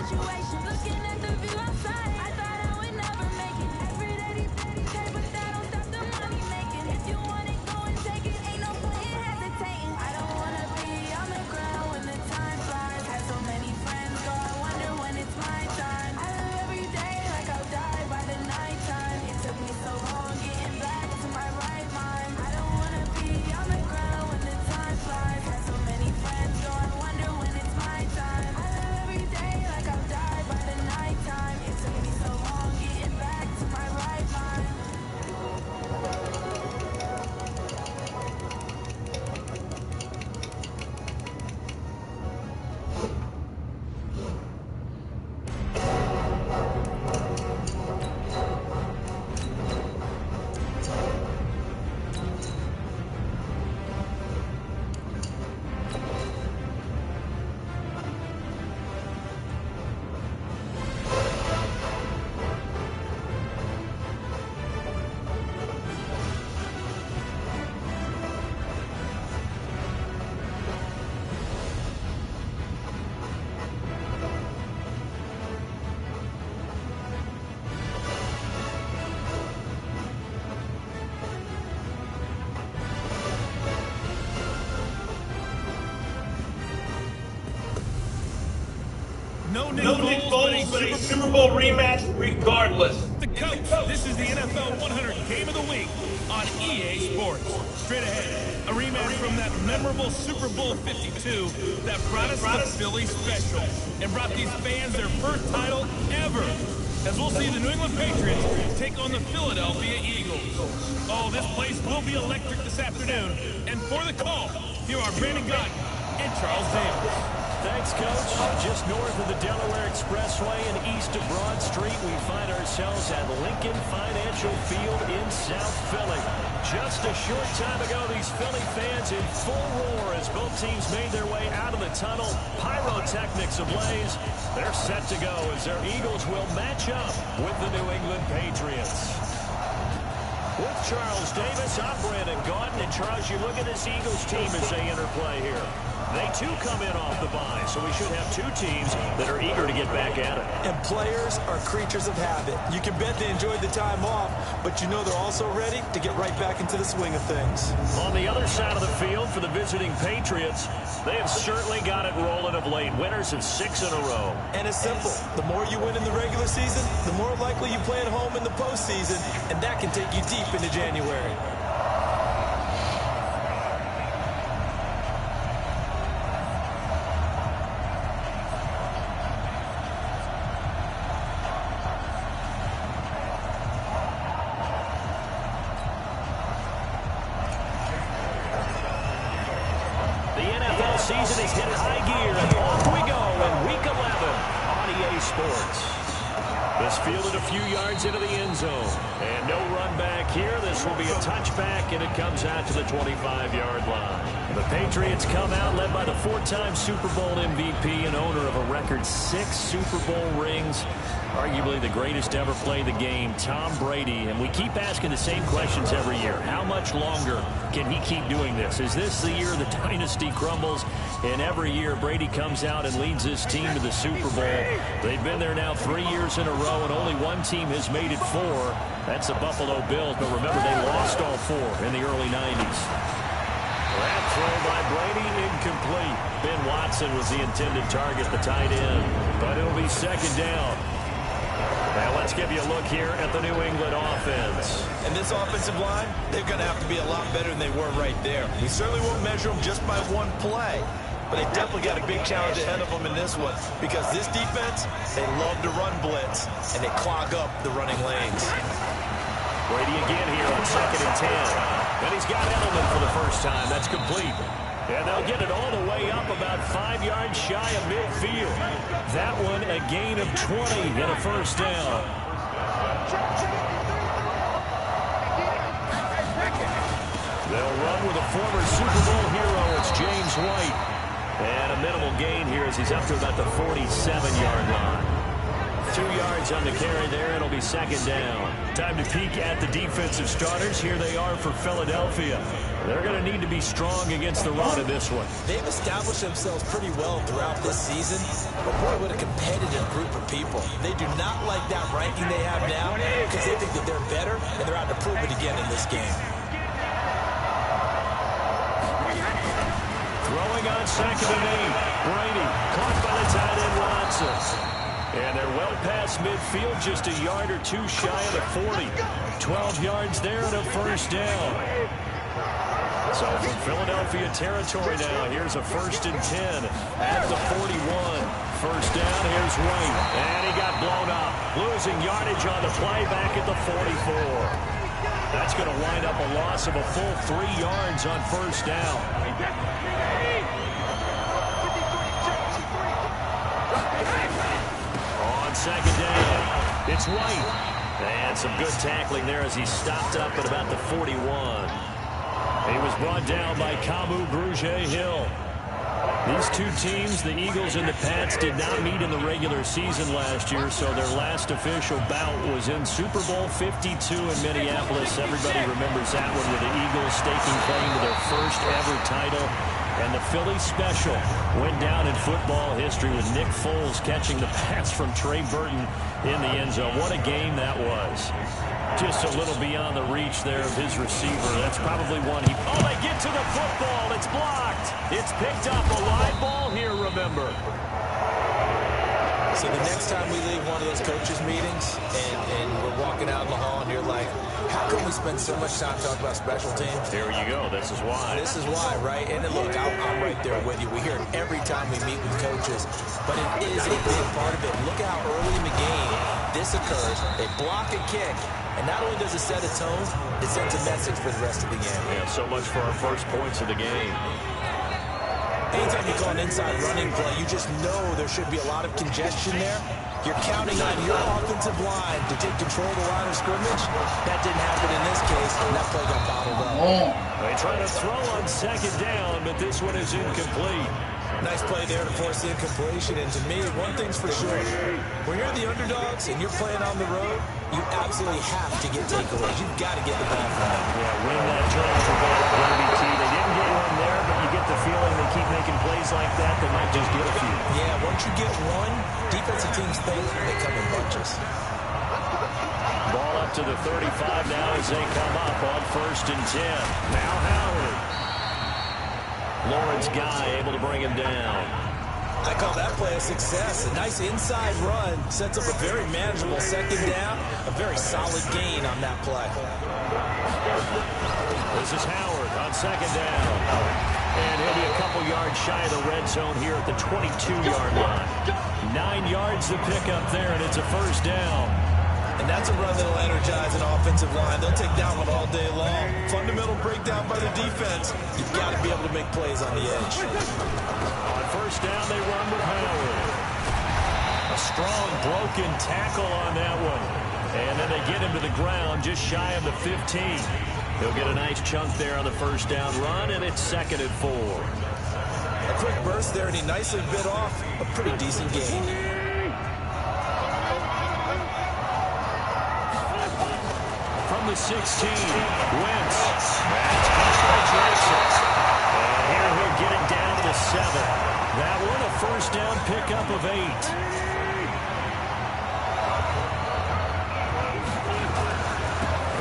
Situation, looking at the view outside. I thought I would never make it. Every day No Nick Foles, but a Super Bowl rematch regardless. The coach, this is the NFL 100 Game of the Week on EA Sports. Straight ahead, a rematch from that memorable Super Bowl 52 that brought us the Philly Special and brought these fans their first title ever. As we'll see the New England Patriots take on the Philadelphia Eagles. Oh, this place will be electric this afternoon. And for the call, here are Brandon Gott and Charles Davis. Thanks, Coach. Just north of the Delaware Expressway and east of Broad Street, we find ourselves at Lincoln Financial Field in South Philly. Just a short time ago, these Philly fans in full roar as both teams made their way out of the tunnel. Pyrotechnics ablaze. They're set to go as their Eagles will match up with the New England Patriots. With Charles Davis, I'm Brandon Gott. And Charles, you look at this Eagles team as they interplay here. They, too, come in off the bye, so we should have two teams that are eager to get back at it. And players are creatures of habit. You can bet they enjoyed the time off, but you know they're also ready to get right back into the swing of things. On the other side of the field for the visiting Patriots, they have certainly got it rolling of late. Winners of 6 in a row. And it's simple. The more you win in the regular season, the more likely you play at home in the postseason, and that can take you deep into January. Season is hit high gear, and off we go in Week 11 on EA Sports. This fielded a few yards into the end zone, and no run back here. This will be a touchback, and it comes out to the 25-yard line. The Patriots come out led by the 4-time Super Bowl MVP and owner of a record 6 Super Bowl rings. Arguably the greatest to ever play the game, Tom Brady. And we keep asking the same questions every year. How much longer can he keep doing this? Is this the year the dynasty crumbles? And every year, Brady comes out and leads his team to the Super Bowl. They've been there now 3 years in a row, and only one team has made it 4. That's the Buffalo Bills. But remember, they lost all 4 in the early 90s. That throw by Brady, incomplete. Ben Watson was the intended target, the tight end. But it'll be second down. Now let's give you a look here at the New England offense. And this offensive line, they're going to have to be a lot better than they were right there. We certainly won't measure them just by one play. But they definitely got a big challenge ahead of them in this one. Because this defense, they love to run blitz, and they clog up the running lanes. Brady again here on 2nd and 10. And he's got Edelman for the first time. That's complete. And they'll get it all the way up about 5 yards shy of midfield. That one a gain of 20 and a first down. They'll run with a former Super Bowl hero. It's James White. And a minimal gain here as he's up to about the 47-yard line. 2 yards on the carry there. It'll be second down. Time to peek at the defensive starters. Here they are for Philadelphia. They're going to need to be strong against the run in this one. They've established themselves pretty well throughout this season. But boy, what a competitive group of people. They do not like that ranking they have now because they think that they're better, and they're out to prove it again in this game. Throwing on 2nd and 8. Brady caught by the tight end Watson. And they're well past midfield, just a yard or 2 shy of the 40. 12 yards there and a first down. So from Philadelphia territory now, here's a 1st and 10 at the 41. First down, here's White. And he got blown up. Losing yardage on the play back at the 44. That's going to wind up a loss of a full 3 yards on first down. Second down, it's White. And some good tackling there as he stopped up at about the 41. He was brought down by Kamu Grugier-Hill. These two teams, the Eagles and the Pats, did not meet in the regular season last year, so their last official bout was in Super Bowl 52 in Minneapolis. Everybody remembers that one with the Eagles staking claim to their first ever title. And the Philly Special went down in football history with Nick Foles catching the pass from Trey Burton in the end zone. What a game that was. Just a little beyond the reach there of his receiver. That's probably one he... Oh, they get to the football. It's blocked. It's picked up. A live ball here, remember. So the next time we leave one of those coaches' meetings and we're walking out in the hall and you're like, how come we spend so much time talking about special teams? There you go. This is why. This is why, right? And look, I'm right there with you. We hear it every time we meet with coaches, but it is a big part of it. Look at how early in the game this occurs. They block a kick, and not only does it set a tone, it sends a message for the rest of the game. Yeah, so much for our first points of the game. Anytime you call an inside running play, you just know there should be a lot of congestion there. You're counting on your offensive line to take control of the line of scrimmage. That didn't happen in this case, and that play got bottled up. They try to throw on second down, but this one is incomplete. Nice play there to force the incompletion. And to me, one thing's for sure. When you're the underdogs and you're playing on the road, you absolutely have to get takeaways. You've got to get the ball from them. Yeah, win that turnover ball is going to be key. They didn't get one there, but you get the feeling they keep making plays like that, they might just get a few. Yeah, once you get one, defensive teams think they come in bunches. Ball up to the 35 now as they come up on 1st and 10. Now Howard. Lawrence Guy able to bring him down. I call that play a success. A nice inside run sets up a very manageable second down. A very solid gain on that play. This is Howard on second down. And he'll be a couple yards shy of the red zone here at the 22-yard line. 9 yards to pick up there, and it's a first down. And that's a run that'll energize an offensive line. They'll take that one all day long. Fundamental breakdown by the defense. You've got to be able to make plays on the edge. On first down, they run with Howard. A strong broken tackle on that one. And then they get him to the ground just shy of the 15. He'll get a nice chunk there on the first down run, and it's 2nd and 4. A quick burst there, and he nicely bit off a pretty decent gain. From the 16, Wentz. That's caught by Jackson. And here he'll get it down to the 7. That one a first down pickup of 8.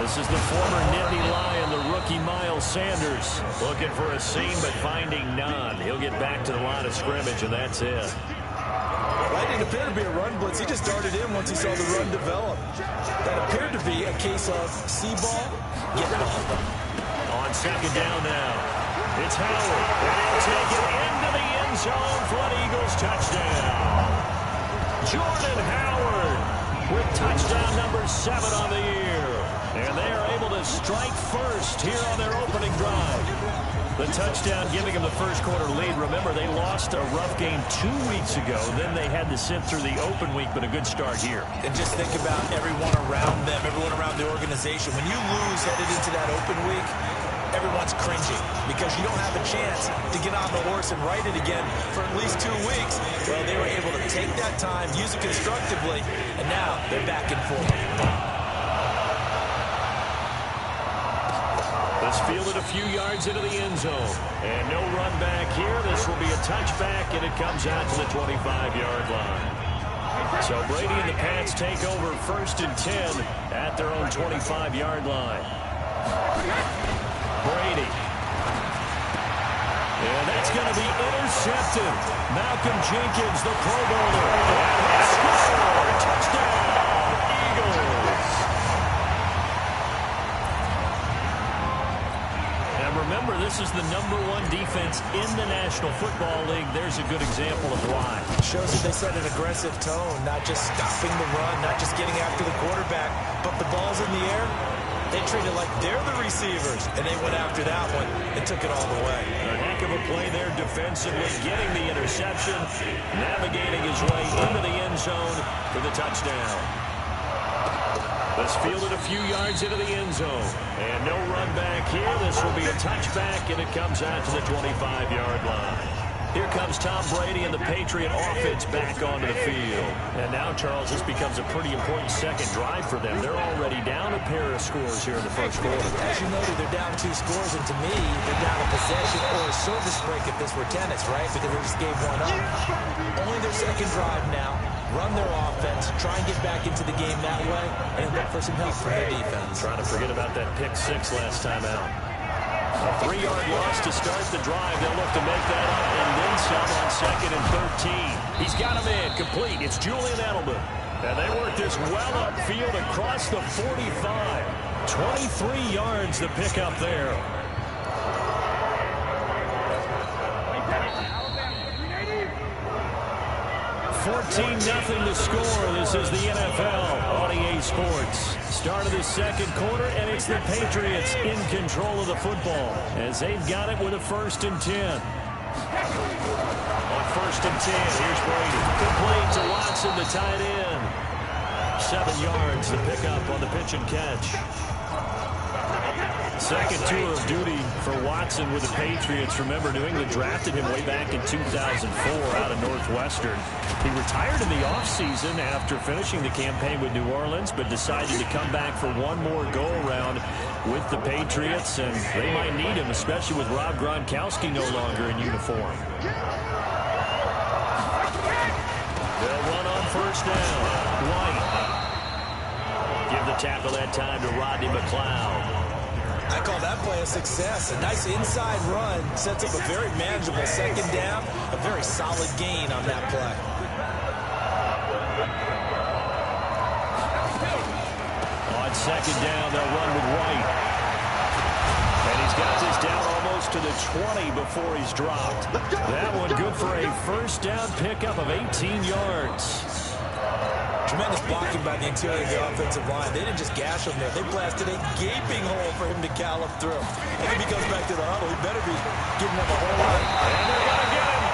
This is the former Nittany Lion, the rookie Miles Sanders. Looking for a seam, but finding none. He'll get back to the line of scrimmage, and that's it. Well, it didn't appear to be a run blitz. He just darted in once he saw the run develop. That appeared to be a case of see ball, get ball. On second down now, it's Howard. And he'll take it into the end zone for an Eagles touchdown. Jordan Howard with touchdown number 7 on the year. And they are able to strike first here on their opening drive. The touchdown giving them the first quarter lead. Remember, they lost a rough game 2 weeks ago. Then they had to sit through the open week, but a good start here. And just think about everyone around them, everyone around the organization. When you lose headed into that open week, everyone's cringing because you don't have a chance to get on the horse and ride it again for at least 2 weeks. Well, they were able to take that time, use it constructively, and now they're back in form. This fielded a few yards into the end zone. And no run back here. This will be a touchback, and it comes out to the 25-yard line. So Brady and the Pats take over 1st and 10 at their own 25-yard line. Brady. And that's going to be intercepted. Malcolm Jenkins, the Pro Bowler. And score! Touchdown, Eagles. And remember, this is the #1 defense in the National Football League. There's a good example of why. Shows that they set an aggressive tone, not just stopping the run, not just getting after the quarterback, but the ball's in the air. They treat it like they're the receivers, and they went after that one and took it all the way. A heck of a play there defensively, getting the interception, navigating his way into the end zone for the touchdown. This fielded a few yards into the end zone. And no run back here. This will be a touchback, and it comes out to the 25-yard line. Here comes Tom Brady and the Patriot offense back onto the field. And now, Charles, this becomes a pretty important second drive for them. They're already down a pair of scores here in the first quarter. As you noted, they're down 2 scores, and to me, they're down a possession or a service break if this were tennis, right? Because they just gave one up. Only their second drive now. Run their offense, try and get back into the game that way, and look for some help from their defense. Trying to forget about that pick 6 last time out. A 3-yard loss to start the drive. They'll look to make that up, and then then some on 2nd and 13. He's got him in, complete. It's Julian Edelman. And they work this well upfield across the 45. 23 yards to pick up there. 14-0 the score. This is the NFL on EA Sports. Start of the second quarter, and it's the Patriots in control of the football as they've got it with a 1st and 10. On 1st and 10, here's Brady. Complete to Watson, the tight end. 7 yards to pick up on the pitch and catch. Second tour of duty for Watson with the Patriots. Remember, New England drafted him way back in 2004 out of Northwestern. He retired in the offseason after finishing the campaign with New Orleans, but decided to come back for one more go-around with the Patriots, and they might need him, especially with Rob Gronkowski no longer in uniform. They'll run on 1st down. White. Give the tackle that time to Rodney McLeod. I call that play a success. A nice inside run sets up a very manageable 2nd down. A very solid gain on that play. On 2nd down, they'll run with White. And he's got this down almost to the 20 before he's dropped. That one good for a 1st down pickup of 18 yards. Tremendous blocking by the interior of the offensive line. They didn't just gash him there. They blasted a gaping hole for him to gallop through. And if he comes back to the huddle, he better be giving them a whole lot. And they're going to get him.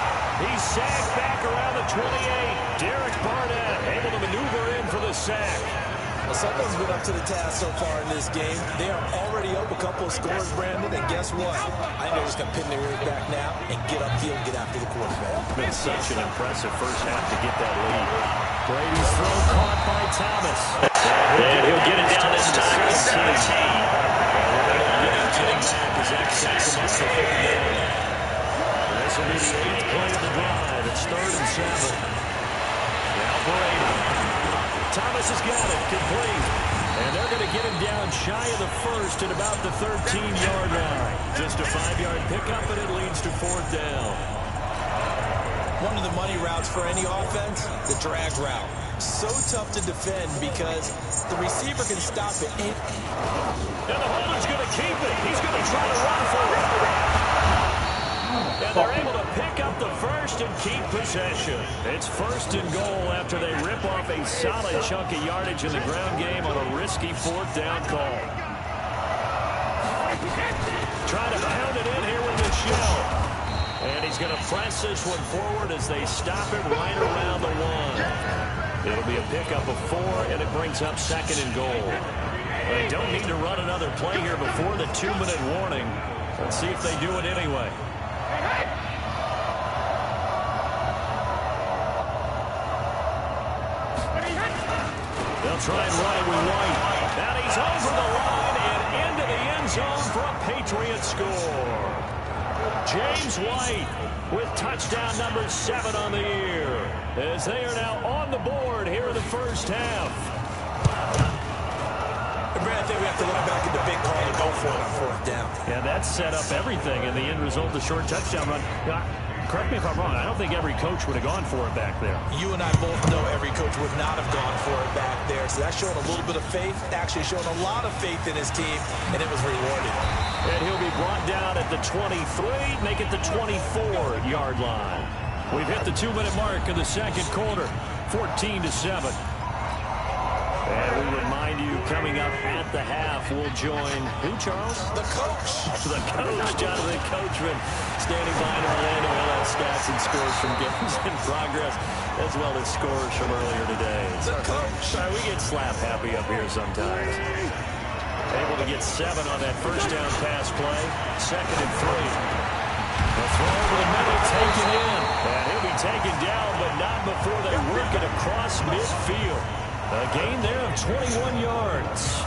He's sacked back around the 28. Derek Barnett able to maneuver in for the sack. Well, someone's been up to the task so far in this game. They are already up a couple of scores, Brandon, and guess what? I think they're just going to pin their ears back now and get upfield and get after the quarterback. It's been such an impressive first half to get that lead. Brady's throw caught by Thomas. And he'll get it down this time to 17. Getting back as that sets him up for 5th down. This will be the 8th play of the drive. It's 3rd and 7. Now Brady. Thomas has got it, complete. And they're going to get him down shy of the 1st at about the 13-yard line. Just a 5-yard pickup, and it leads to 4th down. One of the money routes for any offense, the drag route. So tough to defend because the receiver can stop it. And the holder's going to keep it. He's going to try to run for it. And they're able to pick up the 1st and keep possession. It's 1st and goal after they rip off a solid chunk of yardage in the ground game on a risky 4th down call. Try to pound it in here with Michelle. And he's going to press this one forward as they stop it right around the 1. It'll be a pickup of 4, and it brings up 2nd and goal. They don't need to run another play here before the 2-minute warning. Let's see if they do it anyway. They'll try and run it with White. And he's over the line and into the end zone for a Patriot score. James White with touchdown number 7 on the year as they are now on the board here in the first half. I think we have to look back at the big call to go for it on 4th down. Yeah, that set up everything in the end result, the short touchdown run. Correct me if I'm wrong. I don't think every coach would have gone for it back there. You and I both know every coach would not have gone for it back there. So that's showing a little bit of faith, actually showing a lot of faith in his team, and it was rewarded. And he'll be brought down at the 23, make it the 24-yard line. We've hit the 2-minute mark of the second quarter, 14-7. And we remind you, coming up at the half, we'll join who, Charles? The coach. The coach, Jonathan Coachman, standing by in Orlando. We'll have stats and scores from games in progress, as well as scores from earlier today. The coach. Sorry, we get slap happy up here sometimes. Able to get 7 on that first down pass play. 2nd and 3. The throw over the middle, taken in. And he'll be taken down, but not before they work it across midfield. A gain there of 21 yards.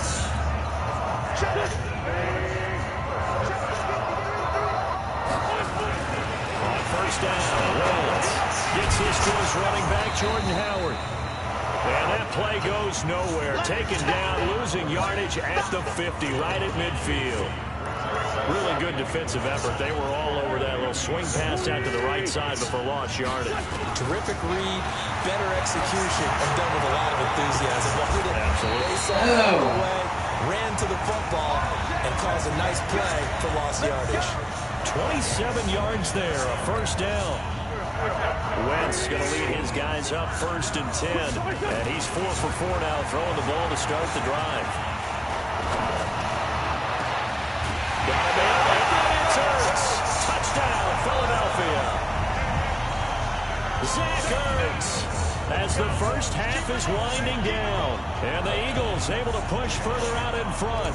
On 1st down, Wentz gets his to his running back, Jordan Howard. And that play goes nowhere. Taken down, losing yardage at the 50, right at midfield. Really good defensive effort. They were all over that little swing pass out to the right side before lost yardage. Terrific read, better execution, and done with a lot of enthusiasm. Absolutely. They saw it away, ran to the football, and caused a nice play for lost yardage. 27 yards there, a first down. Wentz going to lead his guys up 1st and 10. And he's 4 for 4 now, throwing the ball to start the drive. Got him in. It's Ertz. Touchdown, Philadelphia. Zach Ertz as the first half is winding down. And the Eagles able to push further out in front.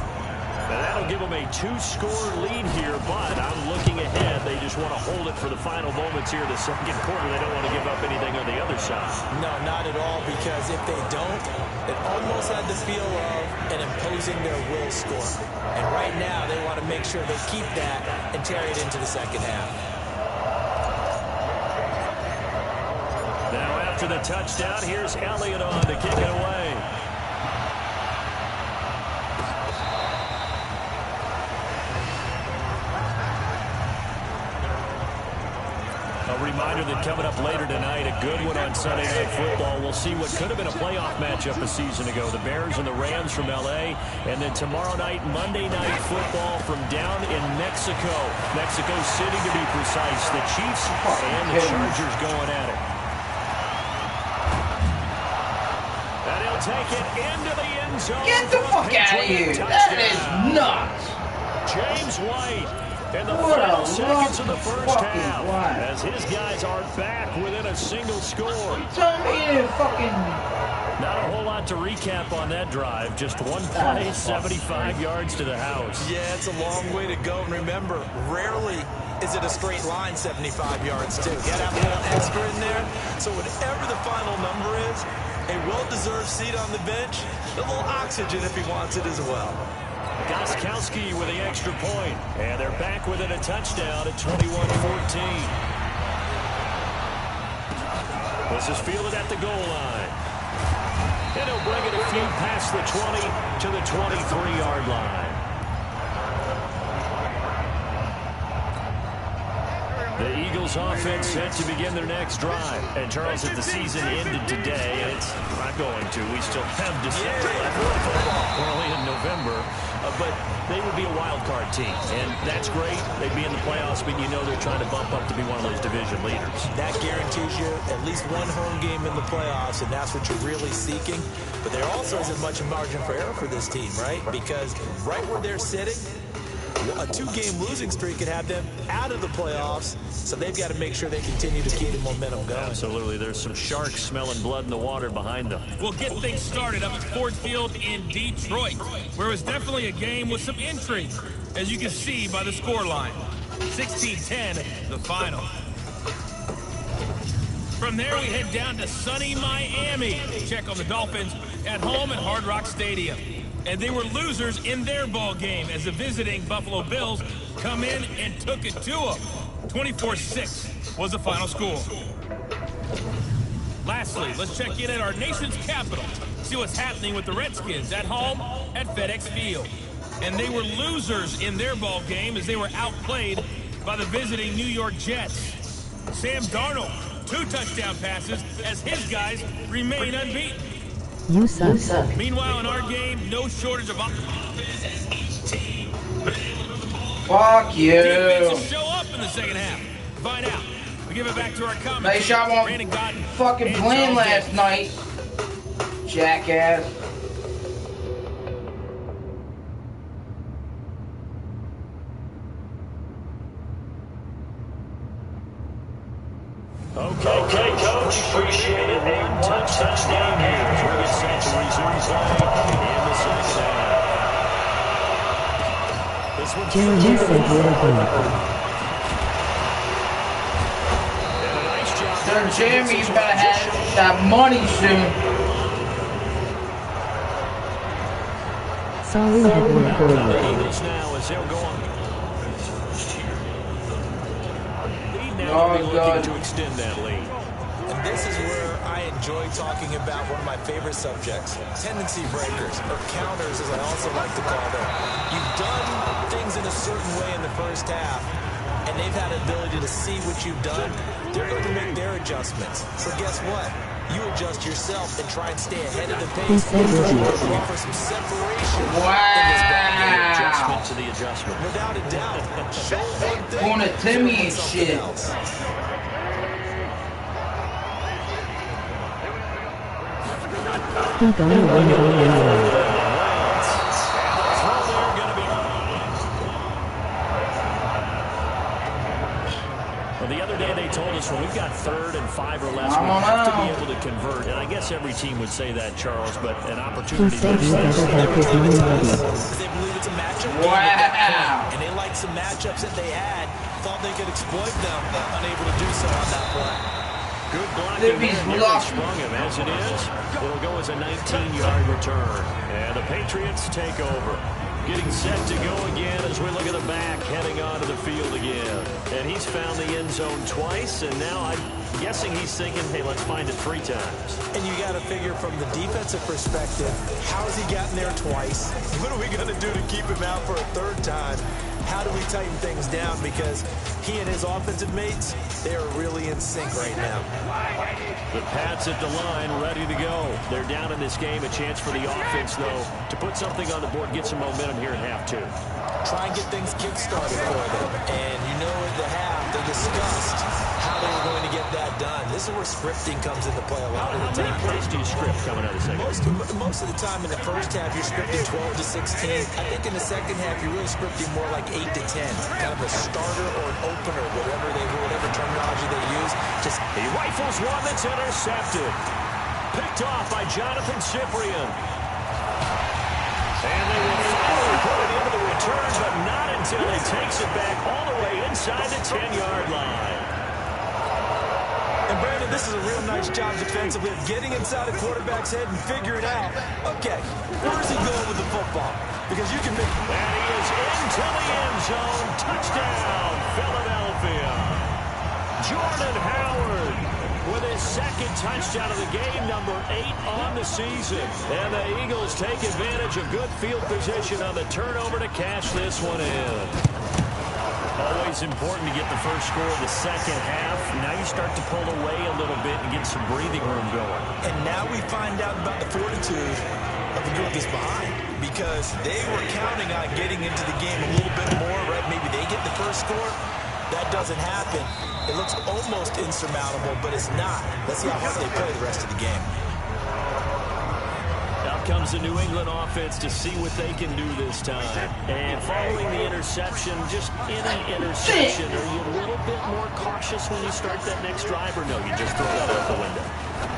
And that'll give them a 2-score lead here, but I'm looking ahead. They just want to hold it for the final moments here in the second quarter. They don't want to give up anything on the other side. No, not at all, because if they don't, it almost had the feel of an imposing their will score. And right now, they want to make sure they keep that and carry it into the second half. Now after the touchdown, here's Elliott on to kick it away. Reminder that coming up later tonight, a good one on Sunday Night Football. We'll see what could have been a playoff matchup a season ago. The Bears and the Rams from L.A. And then tomorrow night, Monday Night Football from down in Mexico. Mexico City, to be precise. The Chiefs and the Chargers going at it. And he'll take it into the end zone. Get the fuck out of here. That is nuts. James White. In the final seconds of the first half, as his guys are back within a single score. Tell me fucking... Not a whole lot to recap on that drive. Just one play, 75 yards to the house. Yeah, it's a long way to go. And remember, rarely is it a straight line 75 yards, too. You gotta have a little extra in there. So whatever the final number is, a well-deserved seat on the bench, a little oxygen if he wants it as well. Gostkowski with the extra point. And they're back within a touchdown at 21-14. This is fielded at the goal line. And he'll bring it a few past the 20 to the 23-yard line. The Eagles offense set to begin their next drive. And Charles, if the season ended today, and it's not going to, we still have December left. We're only in November. But they would be a wild card team, and that's great. They'd be in the playoffs, but you know they're trying to bump up to be one of those division leaders. That guarantees you at least one home game in the playoffs, and that's what you're really seeking. But there also isn't much margin for error for this team, right? Because right where they're sitting, a 2-game losing streak could have them out of the playoffs, so they've got to make sure they continue to keep the momentum going. Absolutely. There's some sharks smelling blood in the water behind them. We'll get things started up at Ford Field in Detroit, where it was definitely a game with some intrigue, as you can see by the scoreline. 16-10, the final. From there, we head down to sunny Miami to check on the Dolphins at home at Hard Rock Stadium. And they were losers in their ball game as the visiting Buffalo Bills come in and took it to them. 24-6 was the final score. Lastly, let's check in at our nation's capital, see what's happening with the Redskins at home at FedEx Field. And they were losers in their ball game as they were outplayed by the visiting New York Jets. Sam Darnold, 2 touchdown passes as his guys remain unbeaten. You suck. Meanwhile, in our game, no shortage of Fuck you. defenses show up in the second half. Find out. We give it back to our commentators. They shot one fucking plane last night. Jackass. Okay, Coach. Appreciate it. One touchdown here as we get set to resume play in the second half. This one's Sir Jimmy, you better have that money soon. Sorry, the Eagles now as they'll go on. Lead now to be looking to extend that lead. And this is where I enjoy talking about one of my favorite subjects, tendency breakers, or counters as I also like to call them. You've done things in a certain way in the first half, and they've had an ability to see what you've done. They're going to make their adjustments. So guess what? You adjust yourself and try and stay ahead of the pace. Offer some separation in this ball. Adjustment to the adjustment. Without a doubt. Show one thing. Going to Timmy and shit. Else. The other day they told us when we've got 3rd and 5 or less, we have to be able to convert. And I guess every team would say that, Charles, but an opportunity. They believe it's a matchup. Wow. And they like some matchups that they had. Thought they could exploit them, but unable to do so on that play. Good blocking there, nearly sprung him. As it is, it'll go as a 19-yard return. And the Patriots take over. Getting set to go again as we look at the back, heading onto the field again. And he's found the end zone twice, and now I'm guessing he's thinking, hey, let's find it 3 times. And you got to figure from the defensive perspective, how has he gotten there twice? What are we going to do to keep him out for a 3rd time? How do we tighten things down? Because he and his offensive mates, they are really in sync right now. The Pats at the line, ready to go. They're down in this game. A chance for the offense, though, to put something on the board, get some momentum here in half 2. Try and get things kick-started for them. And you know at the half, they discussed how they were going to get that done. This is where scripting comes into play a lot of the time. How many plays do you script coming out of the second half? Most of the time in the first half, you're scripting 12 to 16. I think in the second half, you're really scripting more like 8 to 10. Kind of a starter or an opener, whatever terminology they use. Just he rifles one that's intercepted. Picked off by Jonathan Cyprien. And they will finally put it into the return, but not until he takes it back all the way inside the 10-yard line. And Brandon, this is a real nice job defensively of getting inside a quarterback's head and figuring out, okay, where is he going with the football? Because you can make... And he is into the end zone. Touchdown, Philadelphia. Jordan Howard with his 2nd touchdown of the game, number 8 on the season. And the Eagles take advantage of good field position on the turnover to cash this one in. Always important to get the first score of the second half. Now you start to pull away a little bit and get some breathing room going. And now we find out about the fortitude of the group that's behind. Because they were counting on getting into the game a little bit more, right? Maybe they get the first score. That doesn't happen. It looks almost insurmountable, but it's not. Let's see how hard they play the rest of the game. Out comes the New England offense to see what they can do this time. And following the interception, just any interception, are you a little bit more cautious when you start that next drive, or no, you just throw that out the window?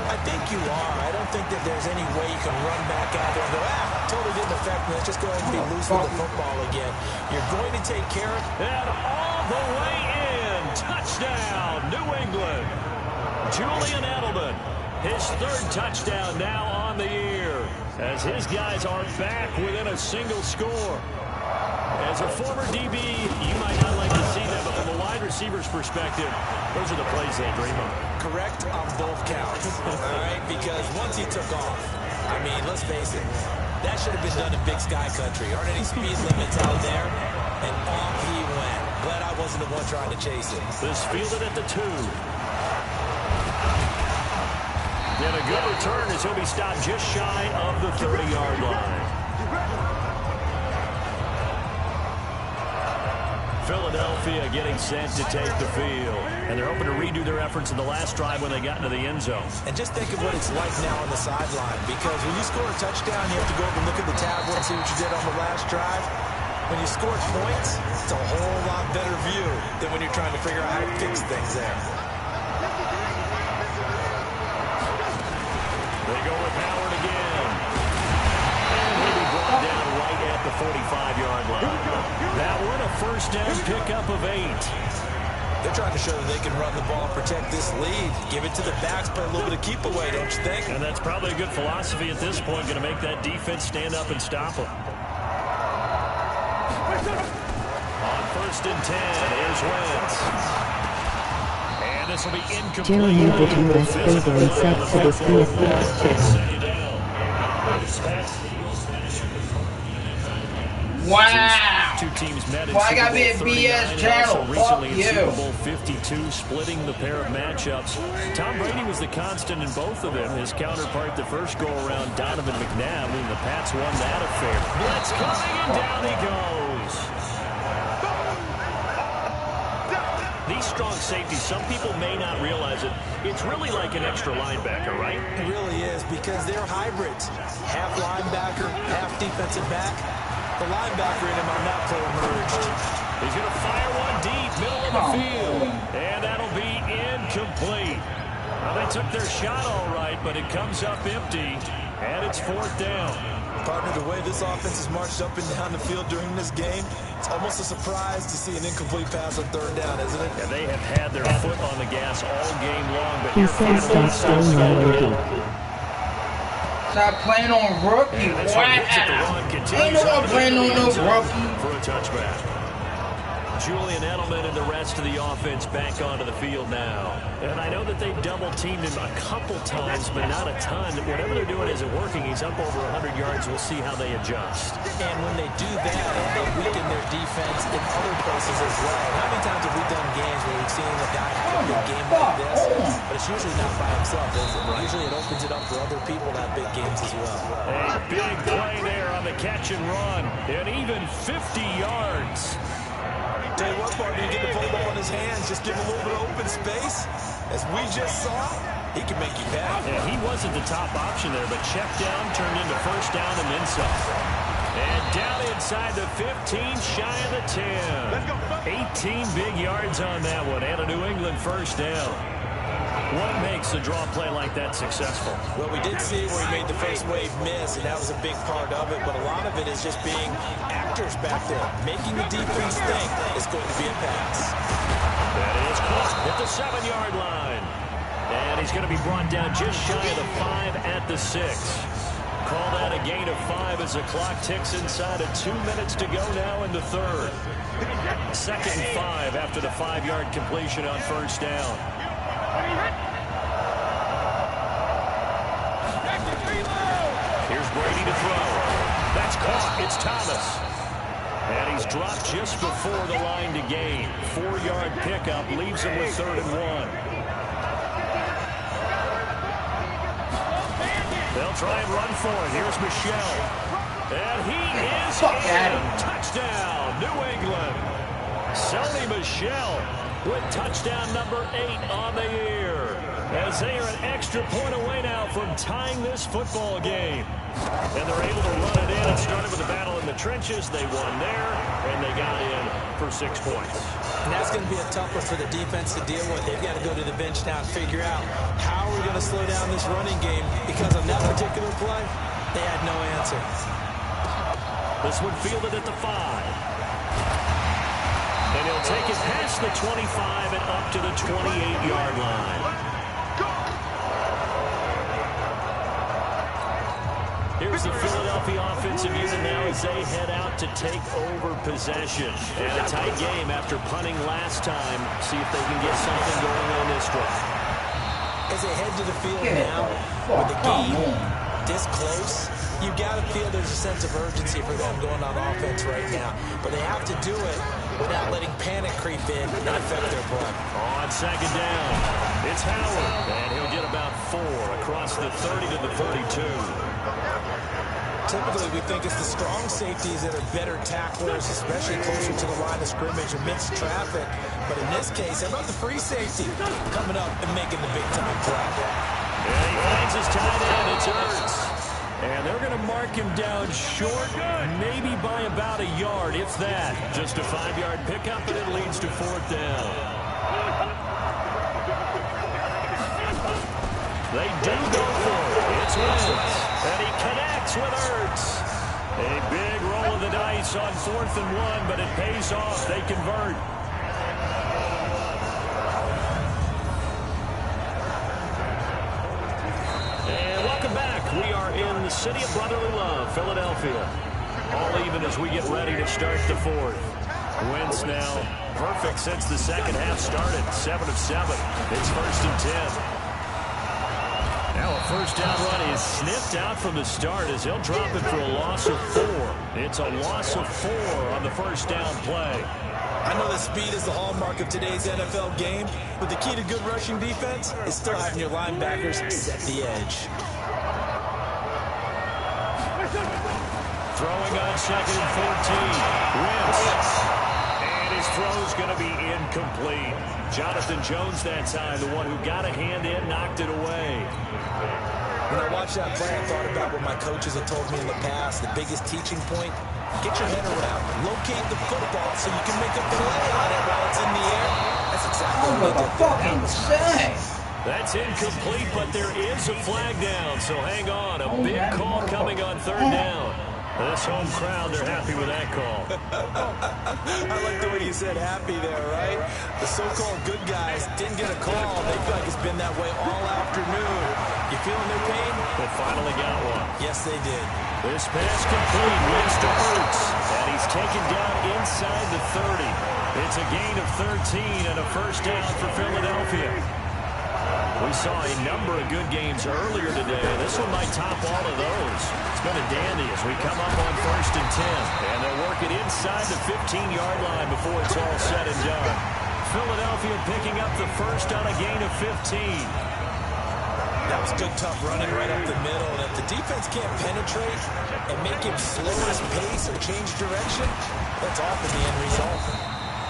I think you are. I don't think that there's any way you can run back out there and go, totally didn't affect me. Let's just go ahead and be loose with the football again. You're going to take care of it. And all the way in. Touchdown, New England. Julian Edelman, his 3rd touchdown now on the year, as his guys are back within a single score. As a former DB, you might not like to see that, but from a wide receiver's perspective, those are the plays they dream of. Correct on both counts, all right? Because once he took off, I mean, let's face it, that should have been done in Big Sky Country. Aren't any speed limits out there? And off he went. Glad I wasn't the one trying to chase it. This fielded at the 2. And a good return as he'll be stopped just shy of the 30-yard line. Philadelphia getting set to take the field. And they're hoping to redo their efforts in the last drive when they got into the end zone. And just think of what it's like now on the sideline. Because when you score a touchdown, you have to go up and look at the tablet and see what you did on the last drive. When you score points, it's a whole lot better view than when you're trying to figure out how to fix things there. They go with Howard again. And he'll be brought down right at the 45-yard line. That one, a first down pickup of 8. They're trying to show that they can run the ball and protect this lead. Give it to the backs, play a little bit of keep away, don't you think? And that's probably a good philosophy at this point, going to make that defense stand up and stop them. On 1st and 10, here's Wentz. And this will be incomplete. Jeremy did you best favor and sub to this BFF. Wow! Two teams met in Well, I Super gotta be Bowl a 39 BS and channel. also Fuck recently in you. Super Bowl 52, splitting the pair of matchups. Tom Brady was the constant in both of them. His counterpart the first go-around, Donovan McNabb, and the Pats won that affair. Blitz coming, and down he goes. These strong safeties, some people may not realize it. It's really like an extra linebacker, right? It really is, because they're hybrids. Half linebacker, half defensive back. The linebacker in him on that play emerged. He's going to fire one deep, middle of the field. And that'll be incomplete. Well, they took their shot all right, but it comes up empty, and it's fourth down. Partner, the way this offense has marched up and down the field during this game, it's almost a surprise to see an incomplete pass on third down, isn't it? Yeah, they have had their foot on the gas all game long, but He says stop staying on rookie. Stop playing on rookie. Wow! Ain't no one playing on no rookie. For a touchback. Julian Edelman and the rest of the offense back onto the field now. And I know that they've double-teamed him a couple times, but not a ton. Whatever they're doing isn't working. He's up over 100 yards. We'll see how they adjust. And when they do that, they weaken their defense in other places as well. How many times have we done games where we've seen a guy have a big game like this? But it's usually not by himself, is it? Usually it opens it up for other people to have big games as well. A big play there on the catch and run. And even 50 yards. Tell you what, partner, you get the football in his hands, just give him a little bit of open space. As we just saw, he can make you pay. Yeah, he wasn't the top option there, but check down turned into first down and then some. And down inside the 15, shy of the 10. 18 big yards on that one, and a New England first down. What makes a draw play like that successful? Well, we did see where he made the first wave miss, and that was a big part of it, but a lot of it is just being actors back there, making the defense think it's going to be a pass. That is caught at the 7-yard line. And he's going to be brought down just shy of the 5 at the 6. Call that a gain of 5 as the clock ticks inside of 2 minutes to go now in the third. Second and 5 after the 5-yard completion on first down. Here's Brady to throw. That's caught. It's Thomas. And he's dropped just before the line to gain. 4-yard pickup leaves him with 3rd and 1. They'll try and run for it. Here's Michelle. And he is in. Touchdown, New England. Sony Michel with touchdown number 8 on the year. As they are an extra point away now from tying this football game. And they're able to run it in. It started with a battle in the trenches. They won there, and they got in for 6 points. And that's going to be a tough one for the defense to deal with. They've got to go to the bench now and figure out how are we going to slow down this running game, because on that particular play, they had no answer. This one fielded at the 5. And he'll take it past the 25 and up to the 28-yard line. Here's the Philadelphia offensive unit now as they head out to take over possession. And a tight game after punting last time. See if they can get something going on this drive. As they head to the field now, with the game this close, you've got to feel there's a sense of urgency for them going on offense right now. But they have to do it without letting panic creep in and affect their play. On second down, it's Howard. And he'll get about 4 across the 30 to the 42. Typically, we think it's the strong safeties that are better tacklers, especially closer to the line of scrimmage amidst traffic. But in this case, how about the free safety coming up and making the big-time play? And he finds his tight end. It's Ertz. And they're going to mark him down short, maybe by about a yard, if that. Just a 5-yard pickup, and it leads to 4th down. They do go for it. It's Wentz. And he connects with Ertz. A big roll of the dice on 4th and 1, but it pays off. They convert. And welcome back. We are in the city of brotherly love, Philadelphia. All even as we get ready to start the 4th. Wentz now perfect since the second half started. 7 of 7. It's 1st and 10. Now a first down run is sniffed out from the start as he'll drop it for a loss of 4. It's a loss of 4 on the first down play. I know that speed is the hallmark of today's NFL game, but the key to good rushing defense is still having your linebackers set the edge. Throwing on 2nd and 14. Wentz. And his throw's going to be incomplete. Jonathan Jones that time, the one who got a hand in, knocked it away. When I watched that play, I thought about what my coaches have told me in the past. The biggest teaching point, get your head around, locate the football so you can make a play on it while it's in the air. That's exactly what they did. That's incomplete, but there is a flag down, so hang on. A big call coming on 3rd down. This home crowd, they're happy with that call. I like the way you said happy there, right? The so-called good guys didn't get a call. They feel like it's been that way all afternoon. You feeling their pain? They finally got one. Yes, they did. This pass complete, wins to Hurts, and he's taken down inside the 30. It's a gain of 13 and a first down for Philadelphia. We saw a number of good games earlier today. This one might top all of those. It's been a dandy as we come up on 1st and 10. And they'll work it inside the 15-yard line before it's all said and done. Philadelphia picking up the first on a gain of 15. That was good, tough running right up the middle. And if the defense can't penetrate and make him slow his pace or change direction, that's often the end result.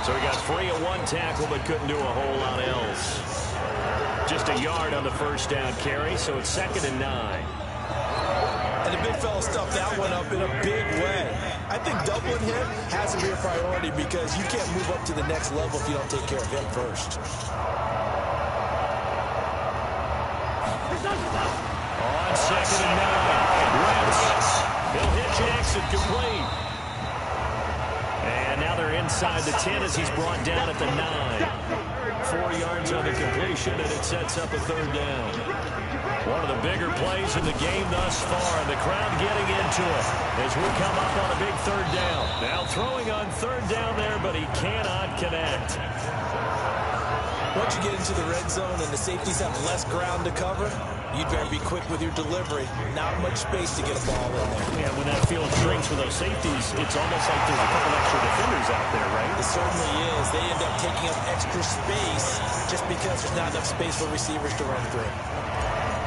So he got free of one tackle but couldn't do a whole lot else. Just a yard on the first down carry, so it's 2nd and 9. And the big fella stuffed that one up in a big way. I think doubling him has to be a priority because you can't move up to the next level if you don't take care of him first. On 2nd and 9, Wentz. He'll hit Jackson complete. And now they're inside the 10 as he's brought down at the 9. 4 yards on the completion, and it sets up a 3rd down. One of the bigger plays in the game thus far. The crowd getting into it as we come up on a big 3rd down. Now throwing on 3rd down there, but he cannot connect. Once you get into the red zone and the safeties have less ground to cover, you'd better be quick with your delivery. Not much space to get a ball in there. Yeah, when that field shrinks with those safeties, it's almost like there's a couple extra defenders out there, right? It certainly is. They end up taking up extra space just because there's not enough space for receivers to run through.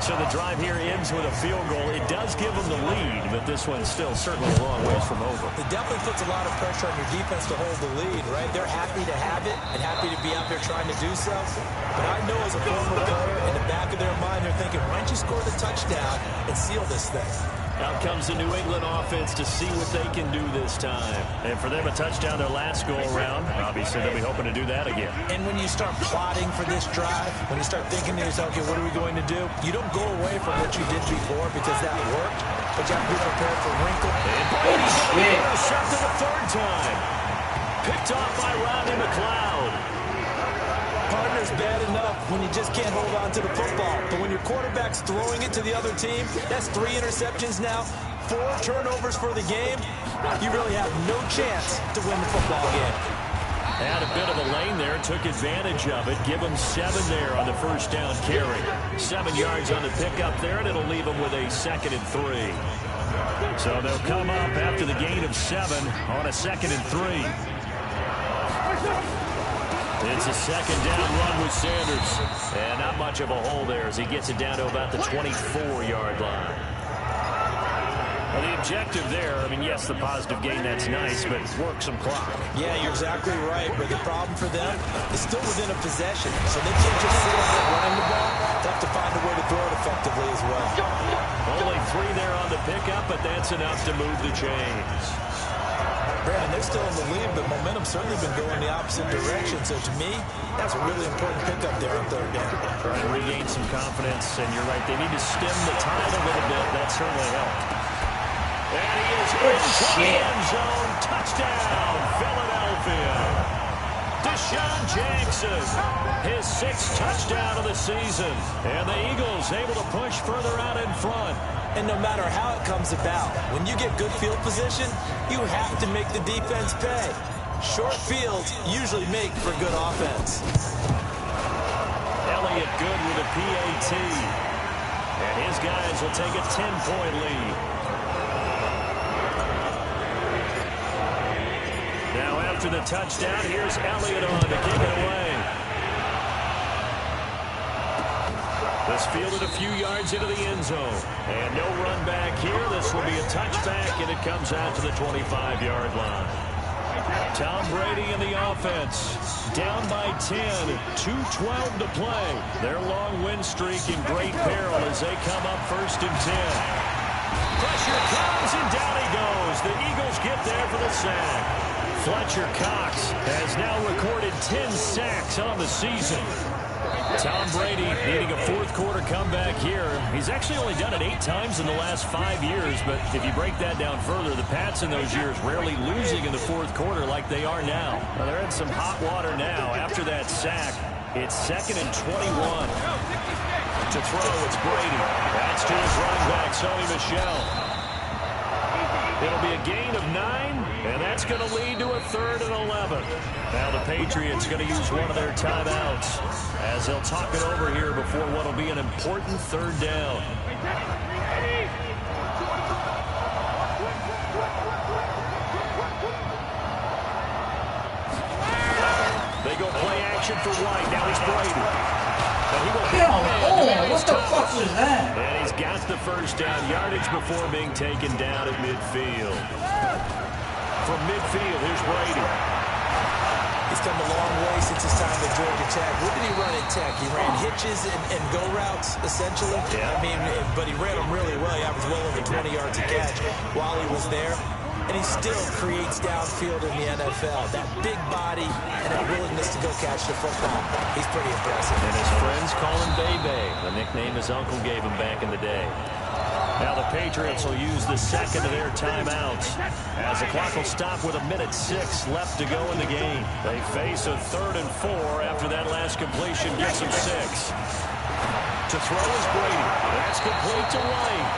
So the drive here ends with a field goal. It does give them the lead, but this one's still certainly a long ways from over. It definitely puts a lot of pressure on your defense to hold the lead, right? They're happy to have it and happy to be out there trying to do so. But I know as a former player, in the back of their mind, they're thinking, why don't you score the touchdown and seal this thing? Out comes the New England offense to see what they can do this time. And for them, a touchdown their last go-around. Obviously, they'll be hoping to do that again. And when you start plotting for this drive, when you start thinking to yourself, okay, what are we going to do? You don't go away from what you did before because that worked, but you have to be prepared for wrinkle. And Brady's going to intercept it a 3rd time. Picked off by Rodney McLeod. Partner's bad enough when you just can't hold on to the football. But when your quarterback's throwing it to the other team, that's 3 interceptions now, 4 turnovers for the game. You really have no chance to win the football game. Had a bit of a lane there, took advantage of it. Give them 7 there on the first down carry. 7 yards on the pickup there, and it'll leave them with a 2nd and 3. So they'll come up after the gain of 7 on a 2nd and 3. It's a 2nd down run with Sanders. And not much of a hole there as he gets it down to about the 24-yard line. Well, the objective there, I mean, yes, the positive gain, that's nice, but work some clock. Yeah, you're exactly right, but the problem for them is still within a possession, so they can't just sit out there running the ball. They have to find a way to throw it effectively as well. Only 3 there on the pickup, but that's enough to move the chains. Brandon, they're still in the lead, but momentum's certainly been going the opposite direction. So to me, that's a really important pickup there on 3rd down. Trying to regain some confidence, and you're right, they need to stem the tide a little bit. That certainly helped. And he is into the end zone. Touchdown, Philadelphia. Deshaun Jackson, his 6th touchdown of the season. And the Eagles able to push further out in front. And no matter how it comes about, when you get good field position, you have to make the defense pay. Short fields usually make for good offense. Elliott good with a PAT. And his guys will take a 10-point lead. Now after the touchdown, here's Elliott on to kick it away. This fielded a few yards into the end zone. And no run back here. This will be a touchback, and it comes out to the 25-yard line. Tom Brady in the offense. Down by 10. 2:12 to play. Their long win streak in great peril as they come up 1st and 10. Pressure comes, and down he goes. The Eagles get there for the sack. Fletcher Cox has now recorded 10 sacks on the season. Tom Brady needing a fourth-quarter comeback here. He's actually only done it 8 times in the last 5 years, but if you break that down further, the Pats in those years rarely losing in the fourth quarter like they are now. Well, they're in some hot water now. After that sack, it's 2nd and 21. To throw, it's Brady. That's to his running back, Sony Michel. It'll be a gain of 9, and that's going to lead to a 3rd and 11. Now the Patriots going to use one of their timeouts as they'll talk it over here before what will be an important 3rd down. They go play action for White. Now he's Brady. What the fuck was that? And he's got the first down yardage before being taken down at midfield. From midfield, here's Brady. He's come a long way since his time at Georgia Tech. What did he run at Tech? He ran hitches and go routes, essentially. Yeah. I mean, but he ran them really well. He averaged well over 20 yards a catch while he was there. And he still creates downfield in the NFL. That big body and that willingness to go catch the football. He's pretty impressive. And his friends call him Bebe, the nickname his uncle gave him back in the day. Now the Patriots will use the second of their timeouts as the clock will stop with 1:06 left to go in the game. They face a 3rd and 4 after that last completion gets them 6. To throw is Brady. That's complete to White.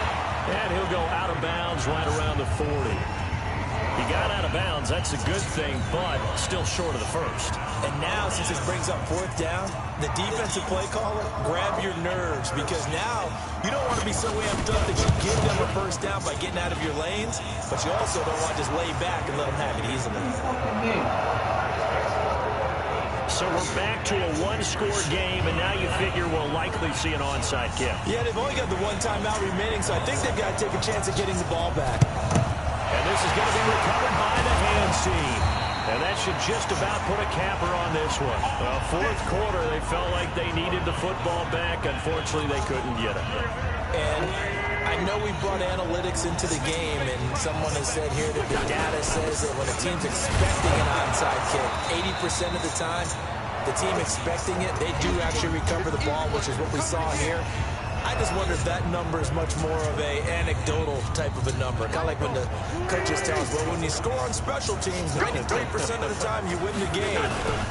And he'll go out of bounds right around the 40. He got out of bounds. That's a good thing, but still short of the first. And now, since this brings up 4th down, the defensive play caller, grab your nerves, because now you don't want to be so amped up that you give them a first down by getting out of your lanes, but you also don't want to just lay back and let them have it easily. So we're back to a 1-score game, and now you figure we'll likely see an onside kick. Yeah, they've only got the 1 timeout remaining, so I think they've got to take a chance at getting the ball back. And this is going to be recovered by the hands team. And that should just about put a capper on this one. Well, 4th quarter, they felt like they needed the football back. Unfortunately, they couldn't get it. And I know we brought analytics into the game, and someone has said here that the data says that when a team's expecting an onside kick, 80% of the time, the team expecting it, they do actually recover the ball, which is what we saw here. I just wonder if that number is much more of a anecdotal type of a number. Kind of like when the coaches tell us, well, when you score on special teams, 93% of the time you win the game.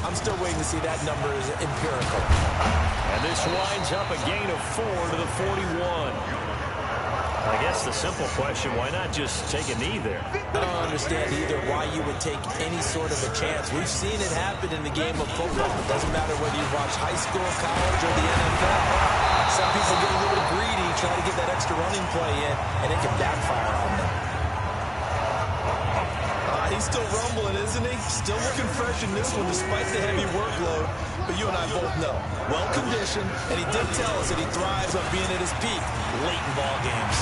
I'm still waiting to see that number is empirical. And this winds up a gain of 4 to the 41. I guess the simple question, why not just take a knee there? I don't understand either why you would take any sort of a chance. We've seen it happen in the game of football. It doesn't matter whether you watch high school, college, or the NFL. Some people get a little greedy, try to get that extra running play in, and it can backfire on them. He's still rumbling, isn't he? Still looking fresh in this one despite the heavy workload. But you and I both know, well-conditioned, and he did tell us that he thrives on being at his peak late in ball games.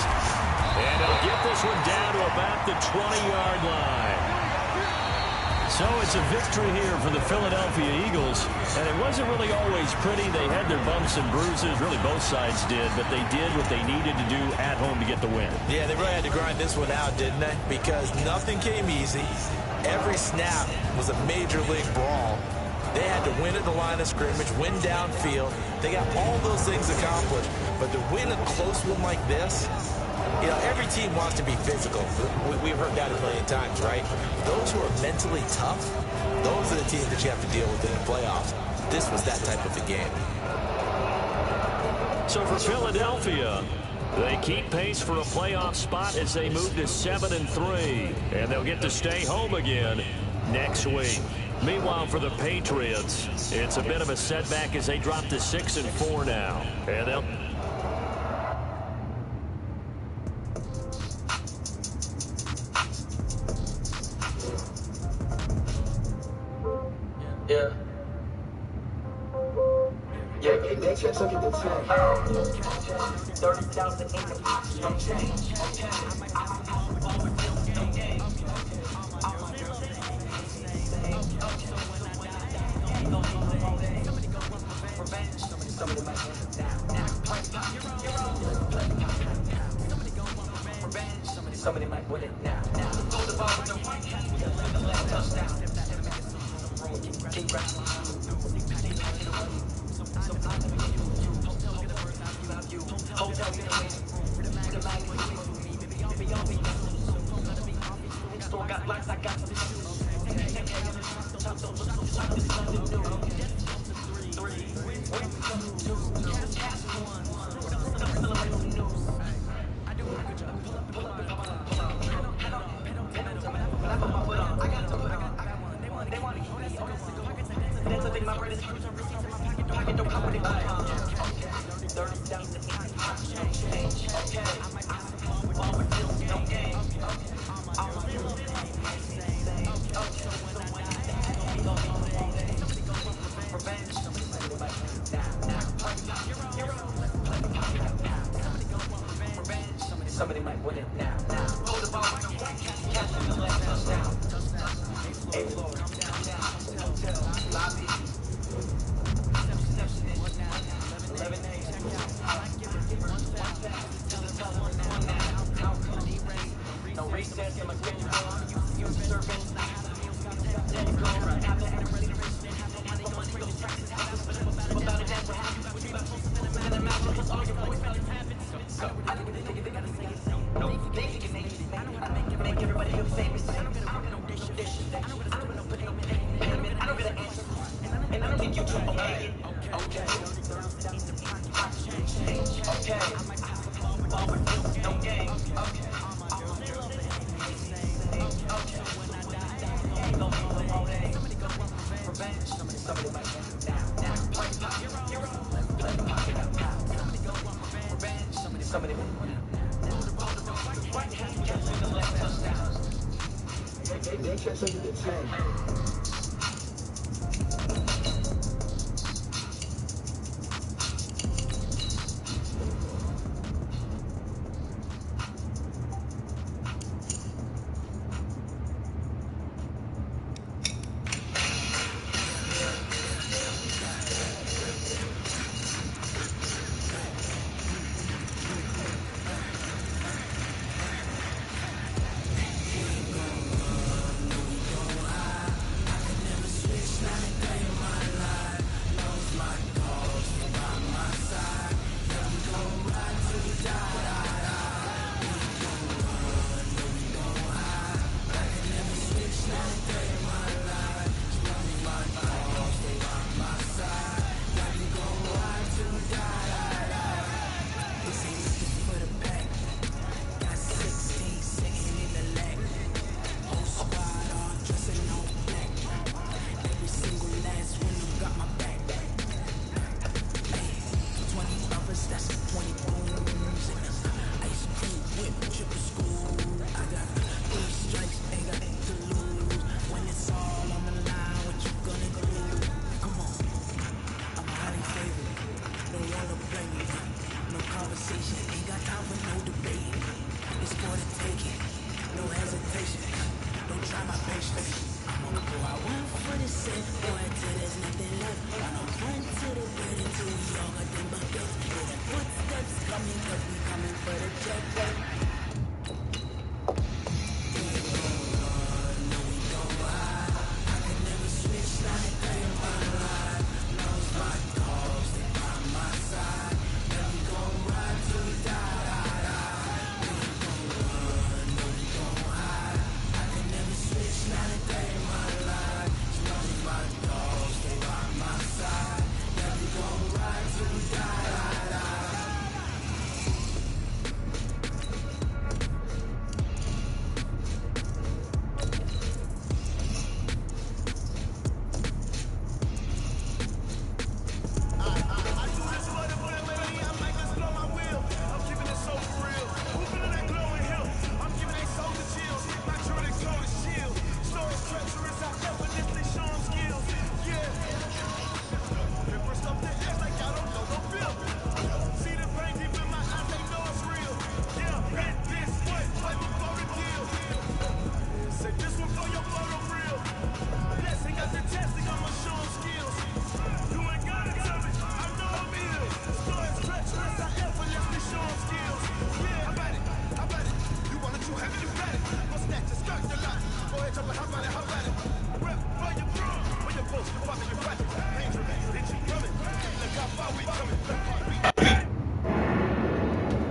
And he'll get this one down to about the 20-yard line. So it's a victory here for the Philadelphia Eagles. And it wasn't really always pretty. They had their bumps and bruises. Really, both sides did. But they did what they needed to do at home to get the win. Yeah, they really had to grind this one out, didn't they? Because nothing came easy. Every snap was a major league brawl. They had to win at the line of scrimmage, win downfield. They got all those things accomplished. But to win a close one like this, you know, every team wants to be physical. We've heard that a million times, right? Those who are mentally tough, those are the teams that you have to deal with in the playoffs. This was that type of a game. So for Philadelphia, they keep pace for a playoff spot as they move to 7-3. And they'll get to stay home again next week. Meanwhile, for the Patriots, it's a bit of a setback as they drop to 6-4 now. And they'll... Yeah. Yeah, they check look at the check. 30,000 ain't the box, no change. Somebody might win it now. Throw the ball with the right hand. The last touchdown. Store got blocks, I got some shoes. Somebody might win it now. Hold the ball, catch the last touchdown. Hey, Lord, hotel, lobby. 11 no recess in my schedule. You serving. There you go. Without a doubt, all your boys so I think they gotta say it. No, they can make everybody feel famous. I don't get an answer. And I don't think you do. Okay. No game. Somebody might now. Somebody might right hand catching the last touchdown. They catch the 10.